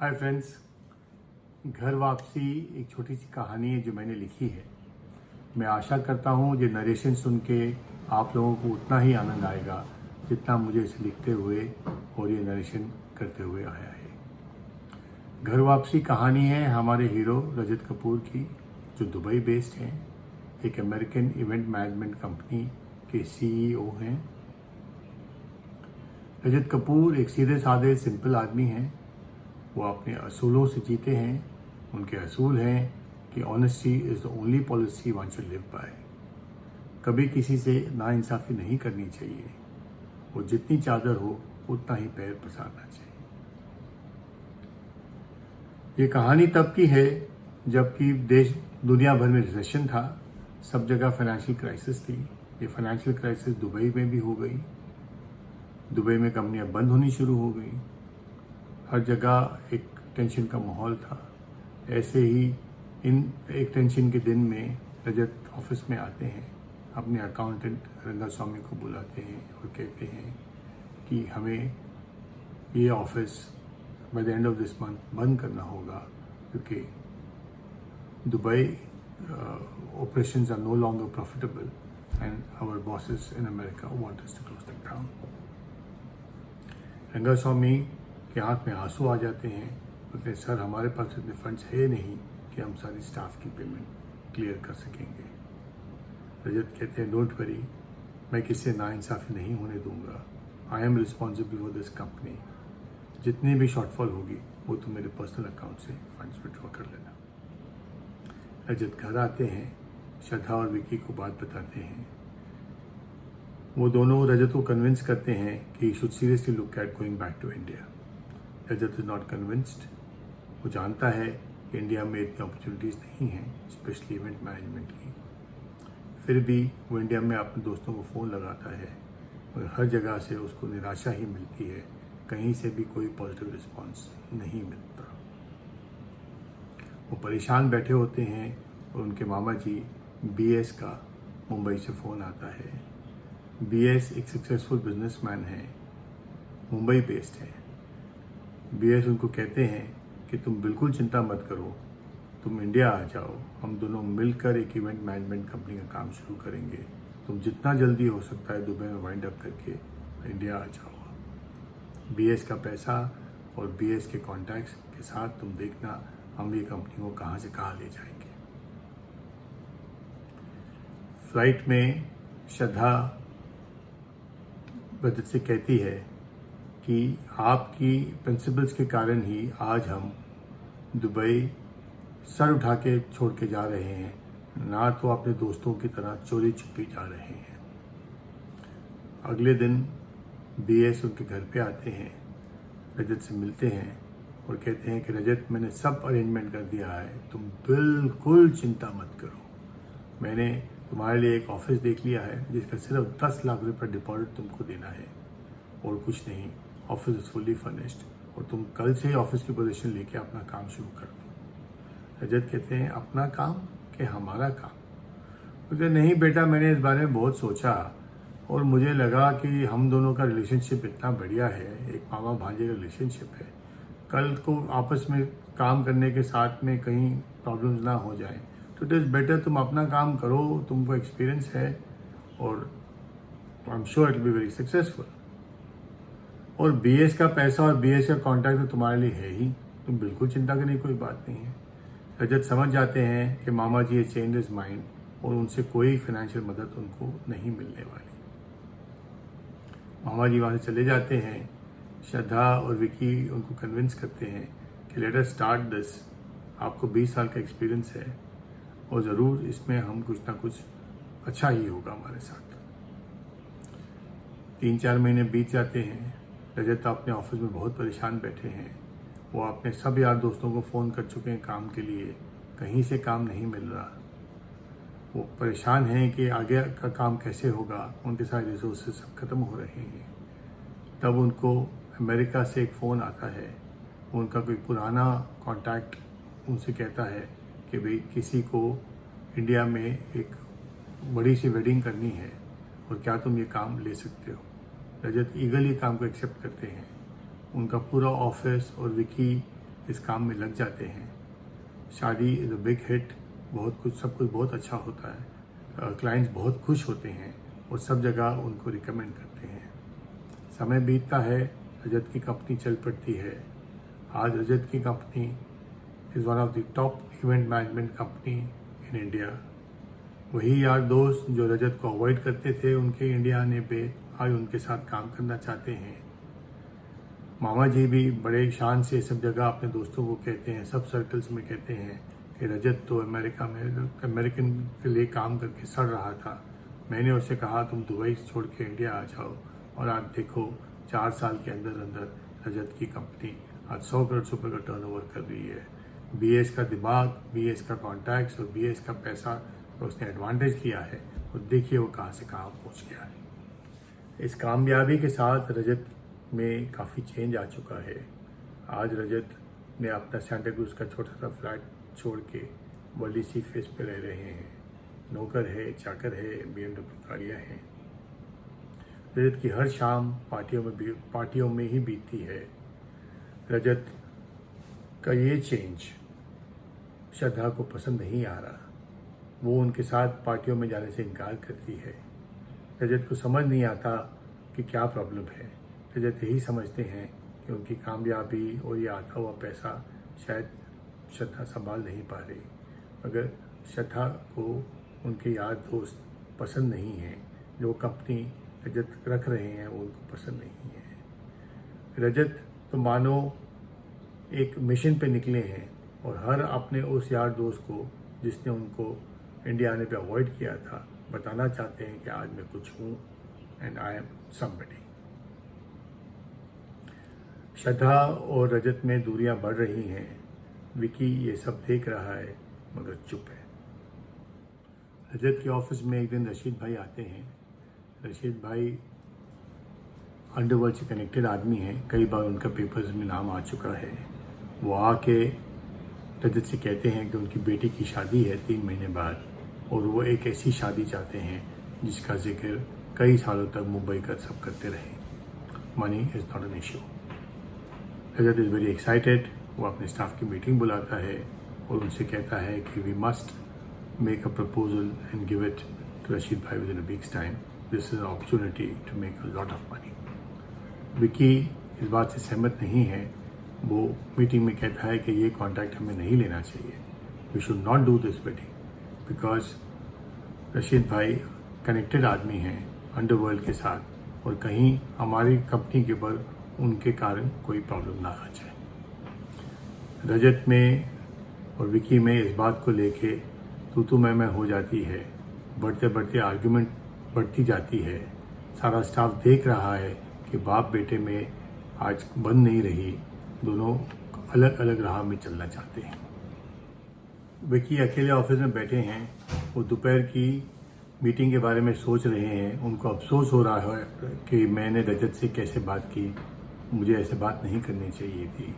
Hi friends, घर वापसी एक छोटी सी कहानी है जो मैंने लिखी है। मैं आशा करता हूँ ये नरेशन सुन के आप लोगों को उतना ही आनंद आएगा जितना मुझे इसे लिखते हुए और ये नरेशन करते हुए आया है। घर वापसी कहानी है हमारे हीरो रजत कपूर की, जो दुबई बेस्ड हैं, एक अमेरिकन इवेंट मैनेजमेंट कंपनी के सीईओ हैं। रजत कपूर एक सीधे साधे सिंपल आदमी हैं। वो अपने असूलों से जीते हैं। उनके असूल हैं कि honesty is the only policy one should live by. कभी किसी से नाइंसाफ़ी नहीं करनी चाहिए और जितनी चादर हो उतना ही पैर पसारना चाहिए। ये कहानी तब की है जबकि देश दुनिया भर में रिसेशन था, सब जगह फाइनेंशियल क्राइसिस थी। ये फाइनेंशियल क्राइसिस दुबई में भी हो गई। दुबई में कंपनियां बंद होनी शुरू हो गई। हर जगह एक टेंशन का माहौल था। ऐसे ही एक टेंशन के दिन में रजत ऑफिस में आते हैं, अपने अकाउंटेंट रंगास्वामी को बुलाते हैं और कहते हैं कि हमें ये office by the end of this month बंद करना होगा क्योंकि Dubai operations are no longer profitable and our bosses in America want us to close the down. Rangaswamy के आंख में आंसू आ जाते हैं। बोलते सर, हमारे पास इतने फंड्स है नहीं कि हम सारी स्टाफ की पेमेंट क्लियर कर सकेंगे। रजत कहते हैं डोंट वरी, मैं किसी नाइंसाफ़ी नहीं होने दूंगा। I am responsible for this company. जितनी भी शॉर्टफॉल होगी वो तो मेरे पर्सनल अकाउंट से फंड्स विड्रॉ कर लेना। रजत घर आते हैं, श्रद्धा और विकी को बात बताते हैं। वो दोनों रजत को कन्विंस करते हैं कि he should seriously look at going back to India. Rajat is not convinced. वो जानता है कि इंडिया में इतनी अपॉर्चुनिटीज़ नहीं हैं, स्पेशली इवेंट मैनेजमेंट की। फिर भी वो इंडिया में अपने दोस्तों को फ़ोन लगाता है और हर जगह से उसको निराशा ही मिलती है, कहीं से भी कोई पॉजिटिव रिस्पॉन्स नहीं मिलता। वो परेशान बैठे होते हैं और उनके मामा जी बीएस का मुंबई से फ़ोन आता है। बीएस एक सक्सेसफुल बिजनेसमैन है, मुंबई बेस्ड है। बीएस उनको कहते हैं कि तुम बिल्कुल चिंता मत करो, तुम इंडिया आ जाओ, हम दोनों मिलकर एक इवेंट मैनेजमेंट कंपनी का काम शुरू करेंगे। तुम जितना जल्दी हो सकता है दुबई में वाइंड अप करके इंडिया आ जाओ। बीएस का पैसा और बीएस के कॉन्टैक्ट्स के साथ तुम देखना हम ये कंपनी को कहाँ से कहाँ ले जाएंगे। फ्लाइट में श्रद्धा रजत से कहती है कि आपकी प्रिंसिपल्स के कारण ही आज हम दुबई सर उठा के छोड़ के जा रहे हैं, ना तो अपने दोस्तों की तरह चोरी छुपी जा रहे हैं। अगले दिन बीएस उनके घर पे आते हैं, रजत से मिलते हैं और कहते हैं कि रजत, मैंने सब अरेंजमेंट कर दिया है, तुम बिल्कुल चिंता मत करो। मैंने तुम्हारे लिए एक ऑफिस देख लिया है जिसका सिर्फ 10 लाख रुपए डिपॉजिट तुमको देना है और कुछ नहीं। ऑफिस इज फुली फर्निश्ड और तुम कल से ही ऑफिस की पोजीशन लेके अपना काम शुरू कर दो। रजत कहते हैं अपना काम कि हमारा काम? बोलते नहीं बेटा, मैंने इस बारे में बहुत सोचा और मुझे लगा कि हम दोनों का रिलेशनशिप इतना बढ़िया है, एक मामा भांजे का रिलेशनशिप है, कल को आपस में काम करने के साथ में कहीं प्रॉब्लम्स ना हो जाए, तो इट इज़ बेटर तुम अपना काम करो, तुमको एक्सपीरियंस है और I am sure it will be very successful. और बीएस का पैसा और बीएस का कॉन्टैक्ट तो तुम्हारे लिए है ही, तुम बिल्कुल चिंता करने की कोई बात नहीं है। रजत समझ जाते हैं कि मामा जी चेंज हिज माइंड और उनसे कोई फाइनेंशियल मदद उनको नहीं मिलने वाली। मामा जी वहाँ से चले जाते हैं। श्रद्धा और विकी उनको कन्विंस करते हैं कि लेट अस स्टार्ट दिस, आपको 20 साल का एक्सपीरियंस है और ज़रूर इसमें हम कुछ ना कुछ अच्छा ही होगा हमारे साथ। 3-4 महीने बीत जाते हैं। रजत अपने ऑफिस में बहुत परेशान बैठे हैं। वो अपने सब यार दोस्तों को फ़ोन कर चुके हैं काम के लिए, कहीं से काम नहीं मिल रहा। वो परेशान हैं कि आगे का काम कैसे होगा, उनके सारे रिसोर्सेज सब खत्म हो रहे हैं। तब उनको अमेरिका से एक फ़ोन आता है। उनका कोई पुराना कॉन्टैक्ट उनसे कहता है कि भाई किसी को इंडिया में एक बड़ी सी वेडिंग करनी है और क्या तुम ये काम ले सकते हो। रजत ईगली काम को एक्सेप्ट करते हैं। उनका पूरा ऑफिस और विकी इस काम में लग जाते हैं। शादी इज़ अ बिग हिट, बहुत कुछ सब कुछ बहुत अच्छा होता है, क्लाइंट्स बहुत खुश होते हैं और सब जगह उनको रिकमेंड करते हैं। समय बीतता है, रजत की कंपनी चल पड़ती है। आज रजत की company is one of the top event management company in India. वही यार दोस्त जो रजत को अवॉइड करते थे, उनके इंडिया आने पे आज उनके साथ काम करना चाहते हैं। मामा जी भी बड़े शान से सब जगह अपने दोस्तों को कहते हैं, सब सर्कल्स में कहते हैं कि रजत तो अमेरिका में अमेरिकन के लिए काम करके सड़ रहा था। मैंने उससे कहा तुम दुबई छोड़ के इंडिया आ जाओ, और आज देखो 4 साल के अंदर अंदर रजत की कंपनी आज 100 करोड़ से ऊपर का टर्नओवर कर रही है। बीएस का दिमाग, बीएस का कॉन्टैक्ट्स और बीएस का पैसा तो उसने एडवांटेज किया है, और देखिए वो कहाँ से कहाँ पहुँच गया है। इस कामयाबी के साथ रजत में काफ़ी चेंज आ चुका है। आज रजत ने अपना सेंटा क्रूज का छोटा सा फ्लैट छोड़ के वर्ली सी फेस पे रह रहे हैं। नौकर है, चाकर है, BMW गाड़ियाँ हैं। रजत की हर शाम पार्टियों में ही बीतती है। रजत का ये चेंज श्रद्धा को पसंद नहीं आ रहा। वो उनके साथ पार्टियों में जाने से इनकार करती है। रजत को समझ नहीं आता कि क्या प्रॉब्लम है। रजत यही समझते हैं कि उनकी कामयाबी और ये आता हुआ पैसा शायद श्रद्धा संभाल नहीं पा रही, मगर श्रद्धा को उनके यार दोस्त पसंद नहीं है। जो कंपनी रजत रख रहे हैं वो उनको पसंद नहीं है। रजत तो मानो एक मिशन पे निकले हैं, और हर अपने उस यार दोस्त को जिसने उनको इंडिया आने पे अवॉइड किया था बताना चाहते हैं कि आज मैं कुछ हूँ एंड आई एम समबडी। श्रद्धा और रजत में दूरियां बढ़ रही हैं। विकी ये सब देख रहा है मगर चुप है। रजत के ऑफिस में एक दिन रशीद भाई आते हैं। रशीद भाई अंडरवर्ल्ड से कनेक्टेड आदमी हैं, कई बार उनका पेपर्स में नाम आ चुका है। वो आके रजत से कहते हैं कि उनकी बेटी की शादी है 3 महीने बाद, और वो एक ऐसी शादी चाहते हैं जिसका जिक्र कई सालों तक मुंबई का सब करते रहे। Money is not an issue. Rajat is very excited. वो अपने स्टाफ की मीटिंग बुलाता है और उनसे कहता है कि we must make a proposal and give it to Rashid भाई within a week's time. This is an opportunity to make a lot of money. Vicky इस बात से सहमत नहीं है। वो मीटिंग में कहता है कि ये कॉन्ट्रैक्ट हमें नहीं लेना चाहिए। We should not do this wedding because Rashid भाई कनेक्टेड आदमी हैं अंडरवर्ल्ड के साथ, और कहीं हमारी कंपनी के ऊपर उनके कारण कोई प्रॉब्लम ना आ जाए। रजत में और विकी में इस बात को लेके तू मैं हो जाती है। बढ़ते बढ़ते आर्ग्यूमेंट बढ़ती जाती है। सारा स्टाफ देख रहा है कि बाप बेटे में आज बन नहीं रही, दोनों अलग अलग राह में चलना चाहते हैं। विकी अकेले ऑफिस में बैठे हैं। वो दोपहर की मीटिंग के बारे में सोच रहे हैं। उनको अफसोस हो रहा है कि मैंने रजत से कैसे बात की, मुझे ऐसे बात नहीं करनी चाहिए थी।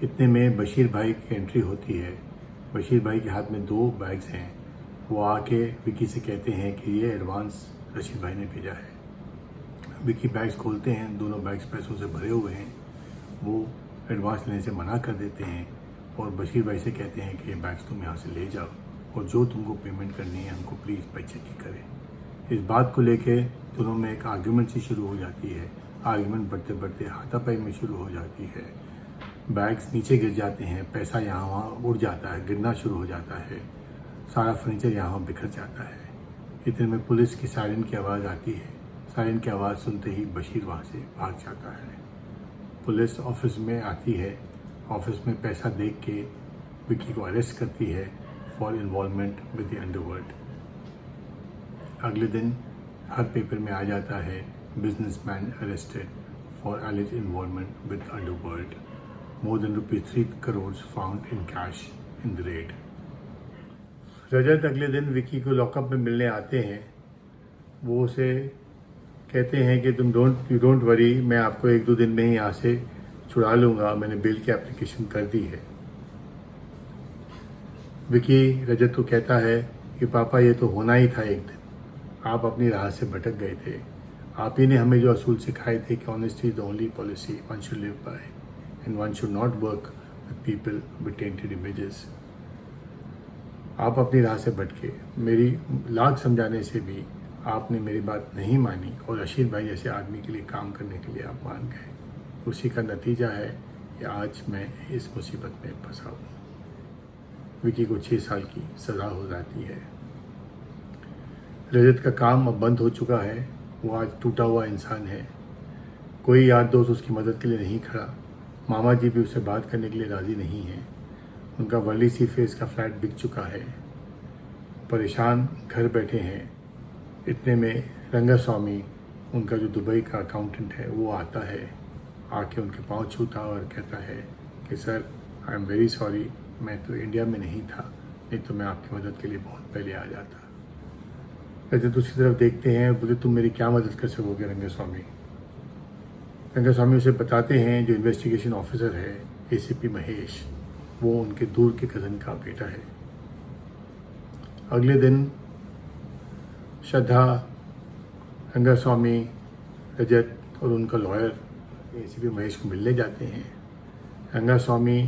इतने में बशीर भाई की एंट्री होती है। बशीर भाई के हाथ में 2 बैग्स हैं। वो आके विकी से कहते हैं कि ये एडवांस रशीद भाई ने भेजा है। विकी बैग्स खोलते हैं, दोनों बैग्स पैसों से भरे हुए हैं। वो एडवांस लेने से मना कर देते हैं और बशीर भाई से कहते हैं कि ये बैग्स तुम यहाँ से ले जाओ, और जो तुमको पेमेंट करनी है हमको प्लीज़ पे चेक ही करें। इस बात को लेके दोनों में एक आर्ग्यूमेंट सी शुरू हो जाती है। आर्ग्यूमेंट बढ़ते बढ़ते हाथापाई में शुरू हो जाती है। बैग्स नीचे गिर जाते हैं, पैसा यहाँ वहाँ उड़ जाता है, गिरना शुरू हो जाता है। सारा फर्नीचर यहाँ बिखर जाता है। इतने में पुलिस की सायरन की आवाज़ आती है। सायरन की आवाज़ सुनते ही बशीर वहाँ से भाग जाता है। पुलिस ऑफिस में आती है। ऑफिस में पैसा देख के विकी को अरेस्ट करती है for involvement with the underworld. अगले दिन हर पेपर में आ जाता है, businessman arrested for alleged involvement with underworld. More than ₹3 crores found in cash in the raid. रजत अगले दिन विकी को लॉकअप में मिलने आते हैं। वो उसे कहते हैं कि यू डोंट वरी, मैं आपको 1-2 दिन में ही यहाँ से छुड़ा लूँगा, मैंने बिल की एप्लीकेशन कर दी है। विकी रजत को कहता है कि पापा ये तो होना ही था एक दिन, आप अपनी राह से भटक गए थे। आप ही ने हमें जो असूल सिखाए थे कि honesty is the only policy one should live by and one should not work with people with tainted images. आप अपनी राह से भटके, मेरी लाख समझाने से भी आपने मेरी बात नहीं मानी और रशीद भाई जैसे आदमी के लिए काम करने के लिए आप मान गए। उसी का नतीजा है कि आज मैं इस मुसीबत में फंसा हूँ। विकी को 6 साल की सज़ा हो जाती है। रजत का काम अब बंद हो चुका है। वो आज टूटा हुआ इंसान है। कोई यार दोस्त उसकी मदद के लिए नहीं खड़ा। मामा जी भी उससे बात करने के लिए राज़ी नहीं हैं। उनका वर्ली सी फेस का फ्लैट बिक चुका है। परेशान घर बैठे हैं। इतने में रंगास्वामी, उनका जो दुबई का अकाउंटेंट है, वो आता है। आके उनके पाँव छूता और कहता है कि sir, I am very sorry, मैं तो इंडिया में नहीं था, नहीं तो मैं आपकी मदद के लिए बहुत पहले आ जाता। वैसे दूसरी तरफ देखते हैं, बोले तुम मेरी क्या मदद कर सकोगे रंगास्वामी। रंगास्वामी उसे बताते हैं जो इन्वेस्टिगेशन ऑफिसर है एसीपी महेश, वो उनके दूर के कज़न का बेटा है। अगले दिन श्रद्धा, रंगास्वामी, रजत और उनका लॉयर एसीपी महेश को मिलने जाते हैं। रंगास्वामी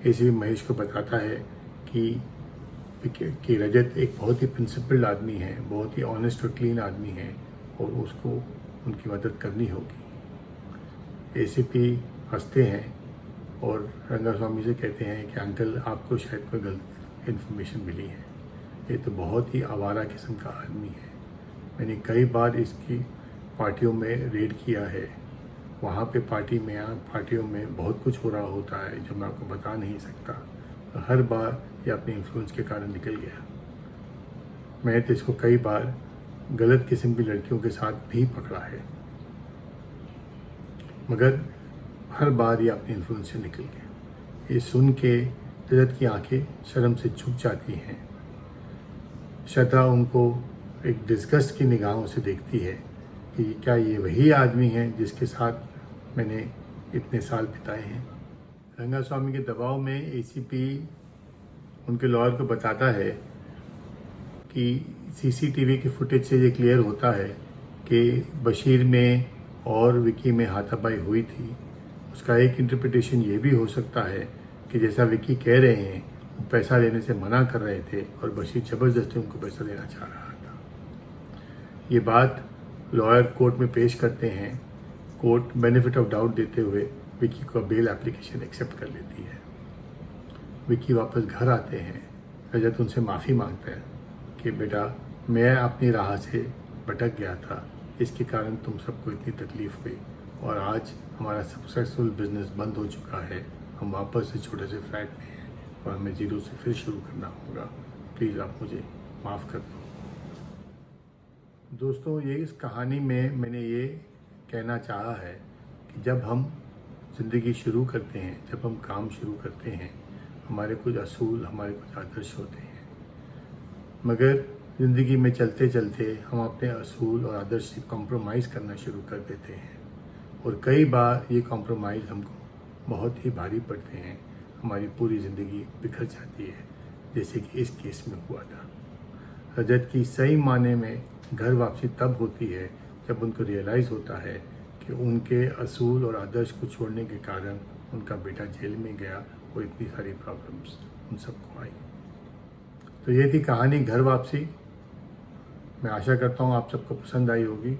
एसीपी महेश को बताता है कि रजत एक बहुत ही प्रिंसिपल्ड आदमी है, बहुत ही ऑनेस्ट और क्लीन आदमी है और उसको उनकी मदद करनी होगी। एसीपी हंसते हैं और रंगास्वामी से कहते हैं कि अंकल, आपको शायद कोई गलत इन्फॉर्मेशन मिली है। ये तो बहुत ही आवारा किस्म का आदमी है। मैंने कई बार इसकी पार्टियों में रेड किया है। वहाँ पे पार्टियों में बहुत कुछ हो रहा होता है जो मैं आपको बता नहीं सकता। हर बार ये अपने इन्फ्लुएंस के कारण निकल गया। मैं तो इसको कई बार गलत किस्म की लड़कियों के साथ भी पकड़ा है, मगर हर बार ये अपने इन्फ्लुएंस से निकल गया। ये सुन के रजत की आंखें शर्म से झुक जाती हैं। श्रद्धा उनको एक डिस्गस्ट की निगाहों से देखती है कि क्या ये वही आदमी है जिसके साथ मैंने इतने साल बिताए हैं। रंगास्वामी के दबाव में एसीपी उनके लॉयर को बताता है कि सीसीटीवी की फुटेज से ये क्लियर होता है कि बशीर में और विकी में हाथापाई हुई थी। उसका एक इंटरप्रिटेशन ये भी हो सकता है कि जैसा विकी कह रहे हैं, वो पैसा लेने से मना कर रहे थे और बशीर ज़बरदस्ती उनको पैसा देना चाह रहा था। ये बात लॉयर कोर्ट में पेश करते हैं। कोर्ट बेनिफिट ऑफ डाउट देते हुए विकी को बेल एप्लीकेशन एक्सेप्ट कर लेती है। विकी वापस घर आते हैं। रजत उनसे माफ़ी मांगता है कि बेटा, मैं अपनी राह से भटक गया था, इसके कारण तुम सबको इतनी तकलीफ़ हुई और आज हमारा सक्सेसफुल बिजनेस बंद हो चुका है। हम वापस से छोटे से फ्लैट में हैं और हमें ज़ीरो से फिर शुरू करना होगा। प्लीज़ आप मुझे माफ़ कर दो। दोस्तों, ये इस कहानी में मैंने ये कहना चाहा है कि जब हम ज़िंदगी शुरू करते हैं, जब हम काम शुरू करते हैं, हमारे कुछ असूल, हमारे कुछ आदर्श होते हैं, मगर ज़िंदगी में चलते चलते हम अपने असूल और आदर्श से कॉम्प्रोमाइज़ करना शुरू कर देते हैं और कई बार ये कॉम्प्रोमाइज़ हमको बहुत ही भारी पड़ते हैं। हमारी पूरी ज़िंदगी बिखर जाती है, जैसे कि इस केस में हुआ था। रजत की सही माने में घर वापसी तब होती है जब उनको रियलाइज़ होता है कि उनके असूल और आदर्श को छोड़ने के कारण उनका बेटा जेल में गया और इतनी सारी प्रॉब्लम्स उन सबको आई। तो ये थी कहानी घर वापसी। मैं आशा करता हूँ आप सबको पसंद आई होगी।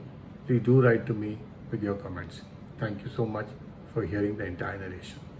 Please do write to me with your comments. Thank you so much for hearing the entire narration.